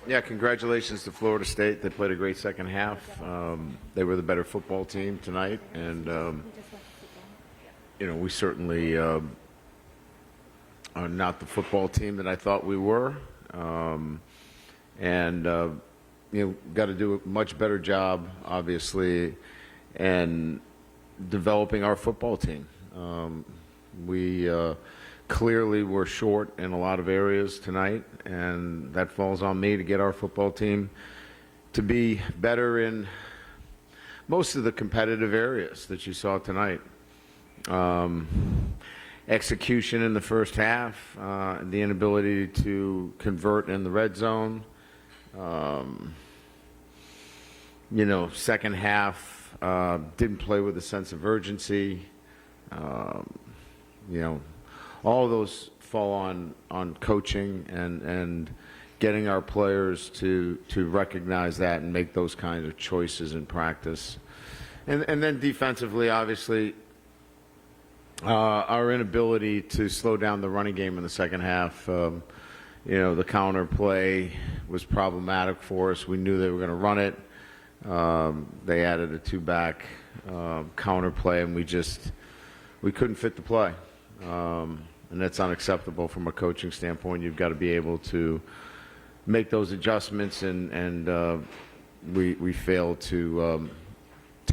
Yeah, congratulations to Florida State. They played a great second half. They were the better football team tonight, and we certainly are not the football team that I thought we were, got to do a much better job, obviously, and developing our football team. We clearly were short in a lot of areas tonight, and that falls on me to get our football team to be better in most of the competitive areas that you saw tonight. Execution in the first half, the inability to convert in the red zone. Second half, didn't play with a sense of urgency. All of those fall on coaching and getting our players to recognize that and make those kinds of choices in practice. And then defensively, obviously, our inability to slow down the running game in the second half. The counter play was problematic for us. We knew they were going to run it. They added a two-back counter play, and we couldn't fit the play. And that's unacceptable from a coaching standpoint. You've got to be able to make those adjustments, and we failed to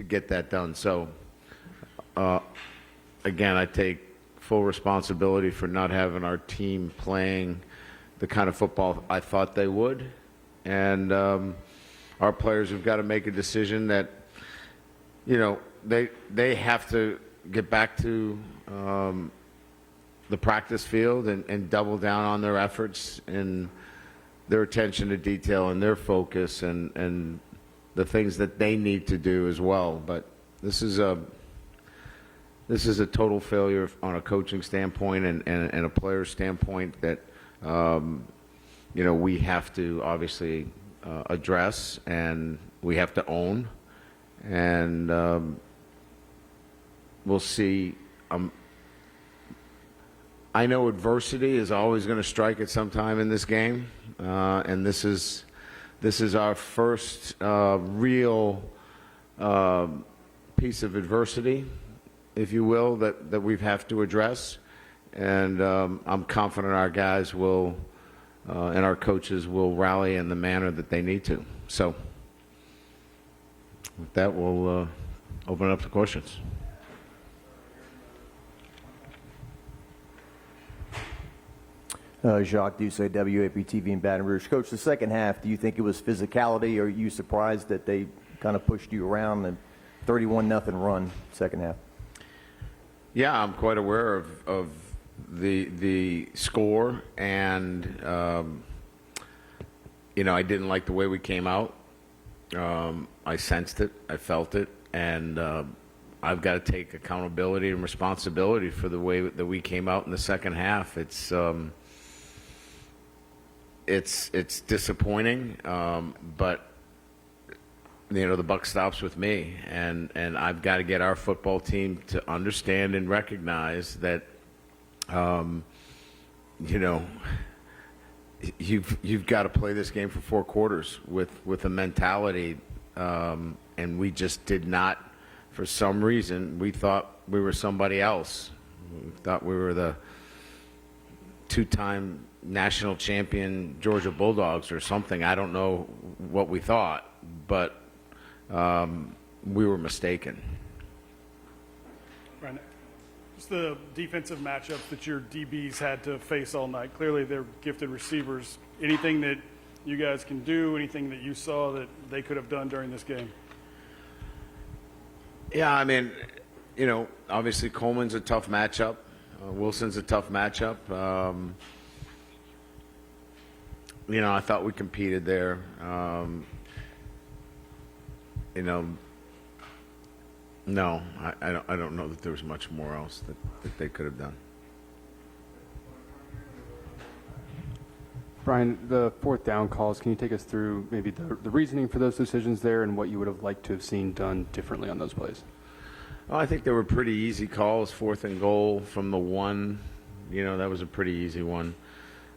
get that done. So, again, I take full responsibility for not having our team playing the kind of football I thought they would. And our players have got to make a decision that, they have to get back to the practice field and double down on their efforts and their attention to detail and their focus and the things that they need to do as well. But this is a total failure on a coaching standpoint and a player standpoint that we have to obviously address and we have to own. And we'll see. I know adversity is always going to strike at some time in this game, and this is our first real piece of adversity, if you will, that we have to address. And I'm confident our guys will and our coaches will rally in the manner that they need to. So with that, we'll open it up to questions. Jacques Doucet, WAP-TV in Baton Rouge. Coach, the second half, do you think it was physicality, or are you surprised that they kind of pushed you around and 31-0 run second half? Yeah, I'm quite aware of the score, and I didn't like the way we came out. I sensed it, I felt it, and I've got to take accountability and responsibility for the way that we came out in the second half. It's disappointing, but the buck stops with me, and I've got to get our football team to understand and recognize that you've got to play this game for 4 quarters with a mentality, and we just did not. For some reason, we thought we were somebody else. We thought we were the 2-time national champion Georgia Bulldogs or something. I don't know what we thought, but we were mistaken. Right. Just the defensive matchups that your DBs had to face all night. Clearly, they're gifted receivers. Anything that you guys can do, anything that you saw that they could have done during this game? Yeah, obviously Coleman's a tough matchup. Wilson's a tough matchup. I thought we competed there. No, I don't know that there was much more else that they could have done. Brian, the fourth down calls, can you take us through maybe the reasoning for those decisions there and what you would have liked to have seen done differently on those plays? Well, I think they were pretty easy calls. 4th and goal from the 1, that was a pretty easy one.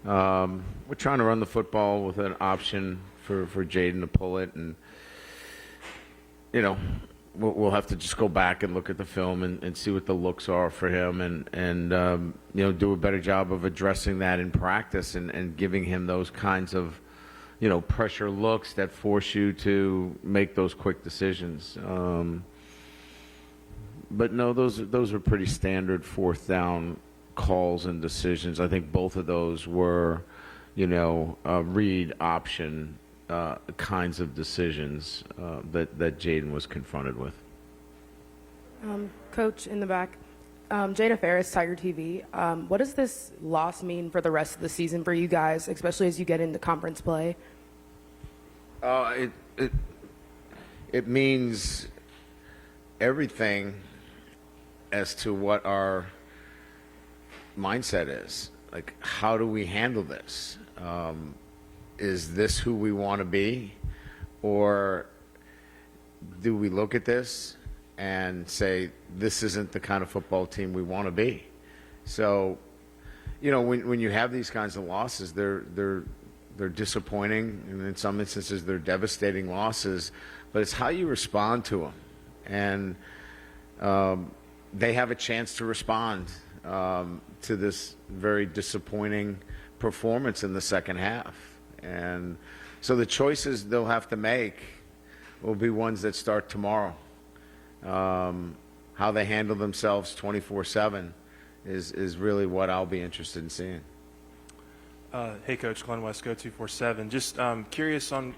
We're trying to run the football with an option for Jaden to pull it, and we'll have to just go back and look at the film and see what the looks are for him, and do a better job of addressing that in practice and giving him those kinds of pressure looks that force you to make those quick decisions. But no, those are pretty standard fourth down calls and decisions. I think both of those were, read option kinds of decisions that Jaden was confronted with. Coach in the back, Jada Ferris, Tiger TV. What does this loss mean for the rest of the season for you guys, especially as you get into conference play? It means everything as to what our mindset is. Like, how do we handle this? Is this who we want to be? Or do we look at this and say, this isn't the kind of football team we want to be? So, when you have these kinds of losses, they're disappointing, and in some instances they're devastating losses, but it's how you respond to them. And they have a chance to respond to this very disappointing performance in the second half. And so the choices they'll have to make will be ones that start tomorrow. How they handle themselves 24/7 is really what I'll be interested in seeing. Hey, Coach, Glenn West, Go247. Just curious on,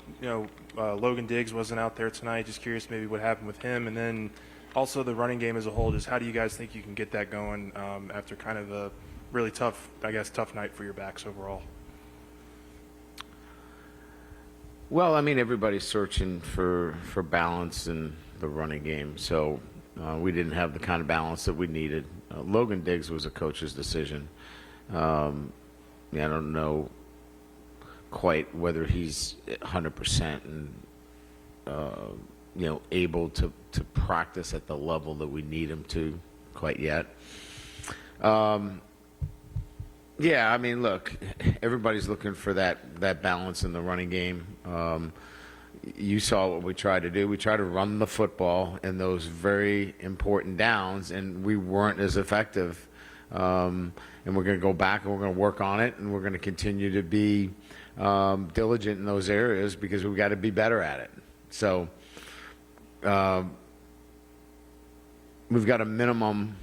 Logan Diggs wasn't out there tonight. Just curious maybe what happened with him. And then also the running game as a whole, just how do you guys think you can get that going after kind of a really tough night for your backs overall? Well, I mean, everybody's searching for balance in the running game, so we didn't have the kind of balance that we needed. Logan Diggs was a coach's decision. I don't know quite whether he's 100% and able to practice at the level that we need him to quite yet. Yeah, I mean, look, everybody's looking for that balance in the running game. You saw what we tried to do. We tried to run the football in those very important downs, and we weren't as effective. And we're going to go back and we're going to work on it, and we're going to continue to be diligent in those areas because we've got to be better at it. So we've got a minimum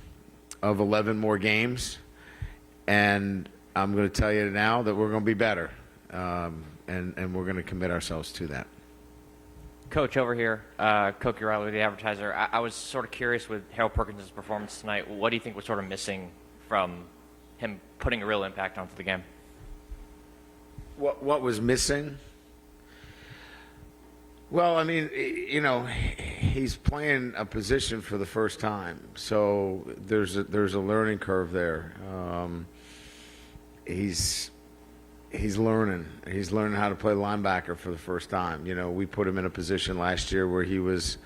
of 11 more games, and I'm going to tell you now that we're going to be better, and we're going to commit ourselves to that. Coach, over here, Cokie Riley with The Advertiser. I was sort of curious with Harold Perkins' performance tonight. What do you think was sort of missing from him putting a real impact onto the game? What was missing? Well, I mean, he's playing a position for the first time, so there's a learning curve there. He's learning. He's learning how to play linebacker for the first time. We put him in a position last year where he was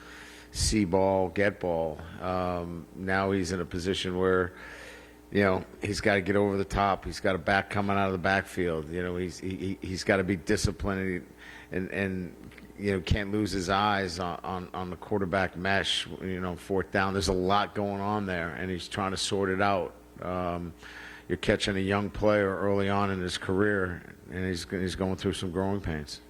see ball, get ball. Now he's in a position where, he's got to get over the top. He's got a back coming out of the backfield. He's got to be disciplined and can't lose his eyes on the quarterback mesh. Fourth down. There's a lot going on there, and he's trying to sort it out. You're catching a young player early on in his career, and he's going through some growing pains.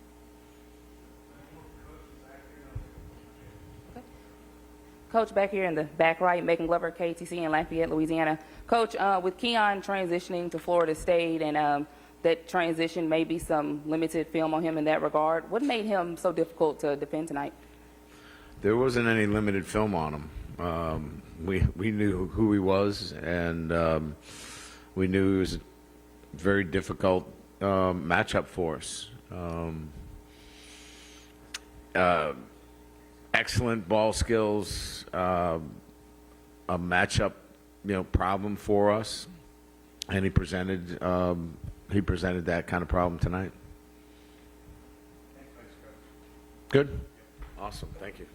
Coach, back here in the back right, Megan Glover, KTC in Lafayette, Louisiana. Coach, with Keon transitioning to Florida State and that transition, maybe some limited film on him in that regard, what made him so difficult to defend tonight? There wasn't any limited film on him. We knew who he was, and we knew it was a very difficult matchup for us. Excellent ball skills, a matchup, problem for us, and he presented that kind of problem tonight. Good, awesome, thank you.